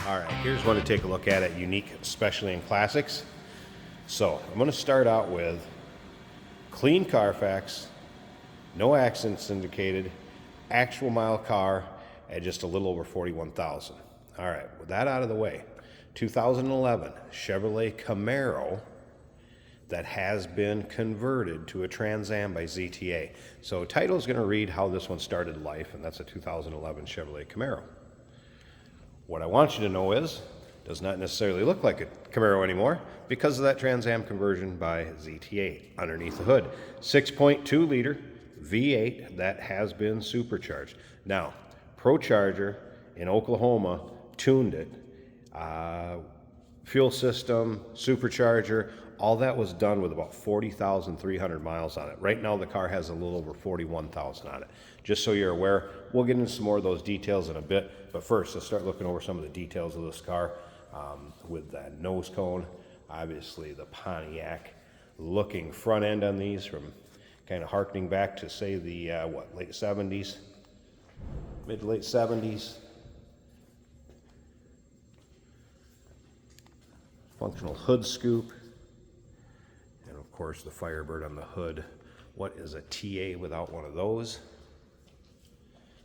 All right, here's one to take a look at Unique, especially in classics. So I'm going to start out with clean Carfax, no accidents indicated, actual mile car at just a little over 41,000. All right, with that out of the way, 2011 Chevrolet Camaro that has been converted to a Trans Am by ZTA. So title is going to read how this one started life, and that's a 2011 Chevrolet Camaro. What I want you to know is, does not necessarily look like a Camaro anymore because of that Trans Am conversion by ZTA. Underneath the hood, 6.2 liter V8 that has been supercharged. Now, ProCharger in Oklahoma tuned it. Fuel system, supercharger, all that was done with about 40,300 miles on it. Right now the car has a little over 41,000 on it. Just so you're aware, we'll get into some more of those details in a bit, but first let's start looking over some of the details of this car. With that nose cone, obviously the Pontiac looking front end on these, from kind of harkening back to say the late 70s, mid to late 70s. Functional hood scoop, and of course the Firebird on the hood. What is a TA without one of those?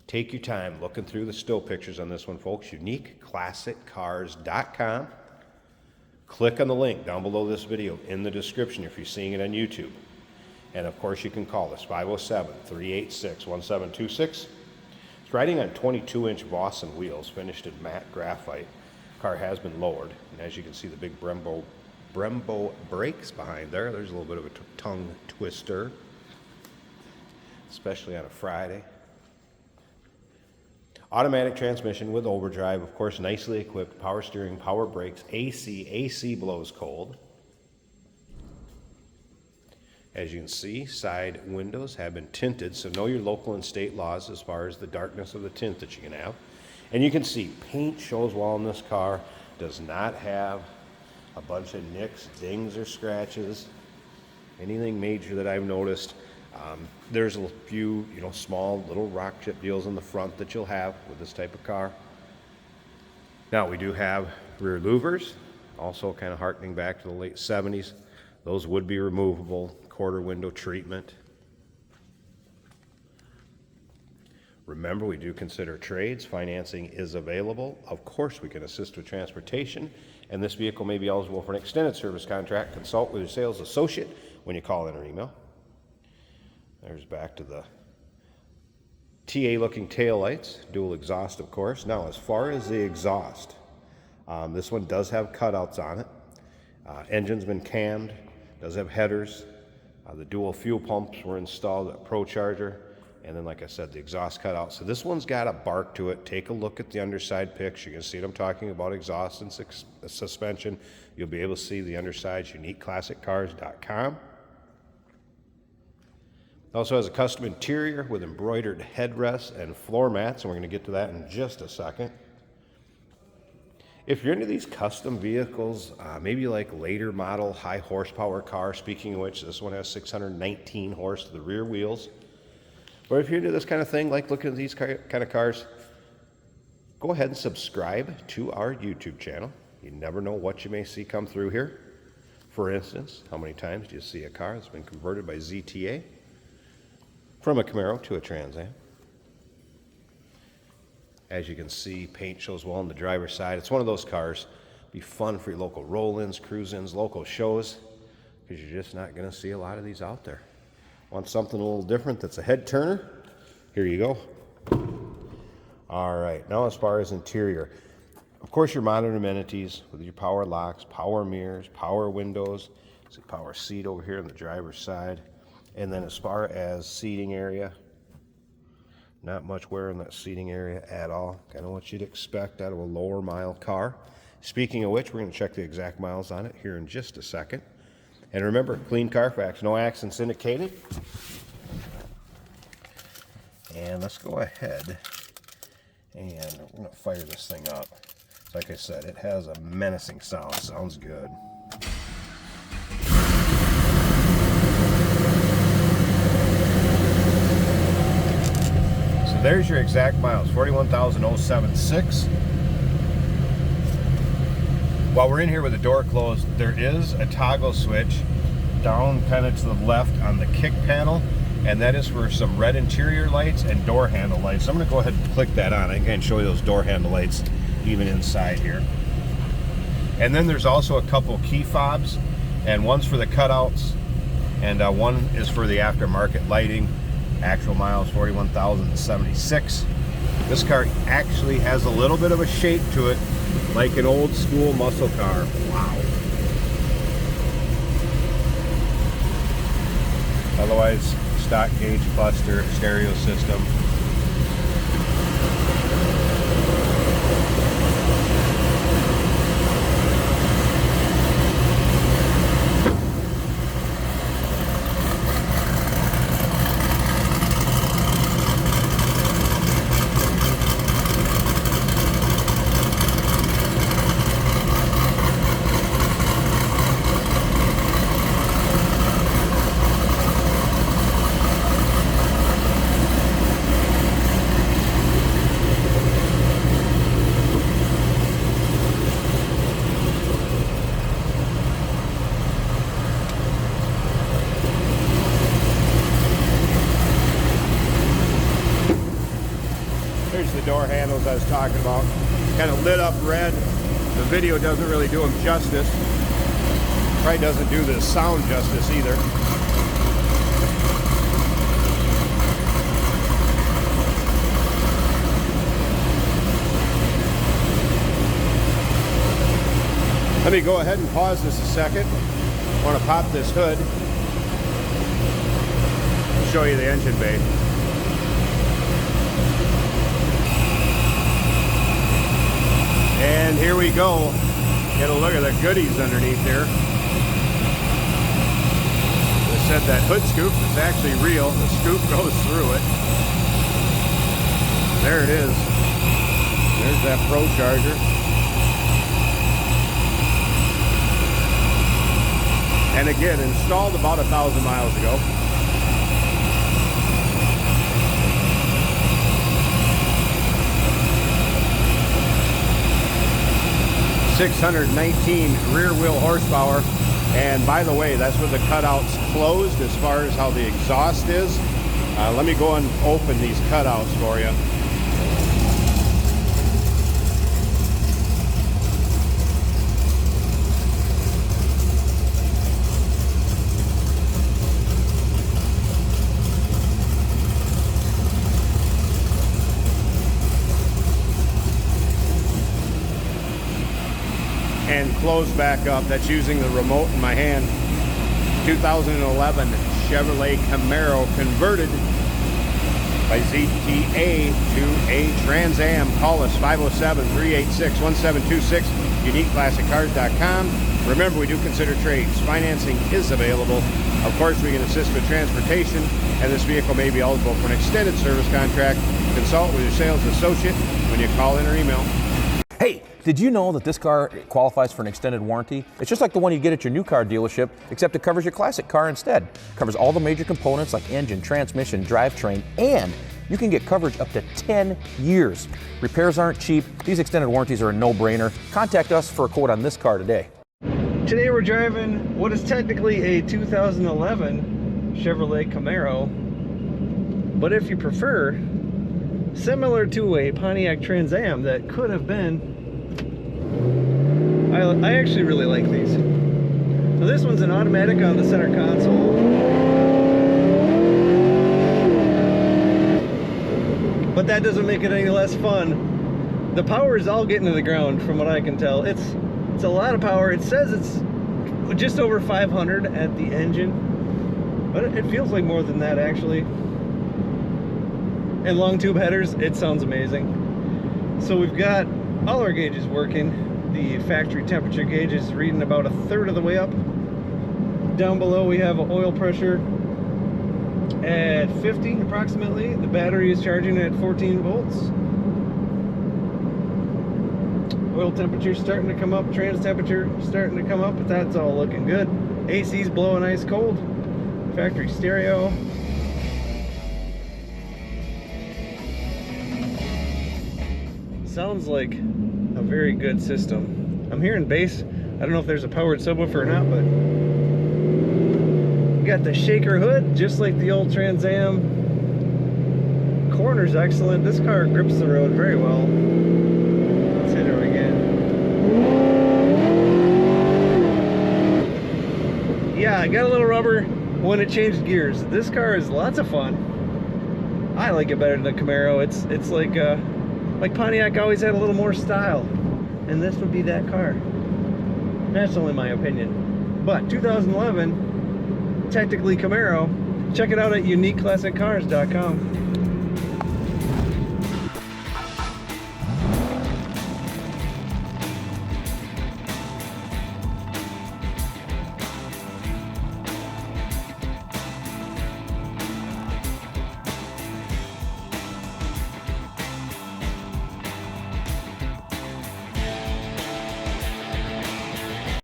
Take your time looking through the still pictures on this one, folks. UniqueClassicCars.com. Click on the link down below this video in the description if you're seeing it on YouTube. And of course you can call us 507-386-1726. It's riding on 22-inch Vossen wheels finished in matte graphite. Car has been lowered, and as you can see the big Brembo brakes behind there. There's a little bit of a tongue twister, especially on a Friday. Automatic transmission with overdrive, of course, nicely equipped, power steering, power brakes, AC blows cold. As you can see, side windows have been tinted, so know your local and state laws as far as the darkness of the tint that you can have. And you can see paint shows well in this car, does not have a bunch of nicks, dings, or scratches, anything major that I've noticed. There's a few, small little rock chip deals in the front that you'll have with this type of car. Now we do have rear louvers, also kind of harkening back to the late 70s. Those would be removable, quarter window treatment. Remember, we do consider trades. Financing is available. Of course, we can assist with transportation, and this vehicle may be eligible for an extended service contract. Consult with your sales associate when you call in or email. There's back to the TA-looking taillights, dual exhaust, of course. Now, as far as the exhaust, this one does have cutouts on it. Engine's been cammed, does have headers. The dual fuel pumps were installed at ProCharger. And then, like I said, the exhaust cutout. So this one's got a bark to it. Take a look at the underside pics. You can see what I'm talking about, exhaust and suspension. You'll be able to see the undersides, UniqueClassicCars.com. It also has a custom interior with embroidered headrests and floor mats, and we're going to get to that in just a second. If you're into these custom vehicles, maybe like later model high horsepower cars, speaking of which, this one has 619 horse to the rear wheels. Or if you're into this kind of thing, like looking at these kind of cars, go ahead and subscribe to our YouTube channel. You never know what you may see come through here. For instance, how many times do you see a car that's been converted by ZTA from a Camaro to a Trans Am? As you can see, paint shows well on the driver's side. It's one of those cars. Be fun for your local roll-ins, cruise-ins, local shows, because you're just not going to see a lot of these out there. Want something a little different that's a head turner? Here you go. All right, now as far as interior, of course your modern amenities with your power locks, power mirrors, power windows, see power seat over here on the driver's side. And then as far as seating area, not much wear in that seating area at all. Kind of what you'd expect out of a lower mile car. Speaking of which, we're going to check the exact miles on it here in just a second. And remember, clean Carfax, no accidents indicated. And let's go ahead and we're going to fire this thing up. Like I said, it has a menacing sound. Sounds good. So there's your exact miles, 41,076. While we're in here with the door closed, there is a toggle switch down kind of to the left on the kick panel, and that is for some red interior lights and door handle lights. So I'm going to go ahead and click that on. I can show you those door handle lights even inside here. And then there's also a couple key fobs, and one's for the cutouts, and one is for the aftermarket lighting. Actual miles 41,076. This car actually has a little bit of a shape to it, like an old school muscle car. Wow. Otherwise, stock gauge cluster, stereo system. Here's the door handles I was talking about. Kind of lit up red. The video doesn't really do them justice. Probably doesn't do the sound justice either. Let me go ahead and pause this a second. I want to pop this hood. Show you the engine bay. And here we go. Get a look at the goodies underneath here. They said that hood scoop is actually real. The scoop goes through it. There it is. There's that Pro Charger. And again, installed about 1,000 miles ago. .619 rear wheel horsepower, and by the way, that's with the cutouts closed as far as how the exhaust is. Let me go and open these cutouts for you. And close back up. That's using the remote in my hand. 2011 Chevrolet Camaro converted by ZTA to a Trans Am. Call us 507-386-1726, uniqueclassiccars.com. Remember, we do consider trades. Financing is available. Of course, we can assist with transportation, and this vehicle may be eligible for an extended service contract. Consult with your sales associate when you call in or email. Hey, did you know that this car qualifies for an extended warranty? It's just like the one you get at your new car dealership, except it covers your classic car instead. It covers all the major components like engine, transmission, drivetrain, and you can get coverage up to 10 years. Repairs aren't cheap. These extended warranties are a no-brainer. Contact us for a quote on this car today. Today we're driving what is technically a 2011 Chevrolet Camaro, but if you prefer, similar to a Pontiac Trans Am that could have been. I actually really like these. So this one's an automatic on the center console. But that doesn't make it any less fun. The power is all getting to the ground from what I can tell. It's a lot of power. It says it's just over 500 at the engine, but it feels like more than that actually. And long tube headers, it sounds amazing. So we've got all our gauges working. The factory temperature gauge is reading about 1/3 of the way up. Down below we have oil pressure at 50 approximately. The battery is charging at 14 volts. Oil temperature starting to come up, trans temperature starting to come up, but that's all looking good. AC's blowing ice cold. Factory stereo. Sounds like a very good system. I'm hearing bass. I don't know if there's a powered subwoofer or not, but we got the shaker hood, just like the old Trans Am. Corner's excellent. This car grips the road very well. Let's hit her again. Yeah, I got a little rubber when it changed gears. This car is lots of fun. I like it better than the Camaro. It's like Pontiac always had a little more style, and this would be that car. That's only my opinion. But 2011, technically Camaro. Check it out at uniqueclassiccars.com.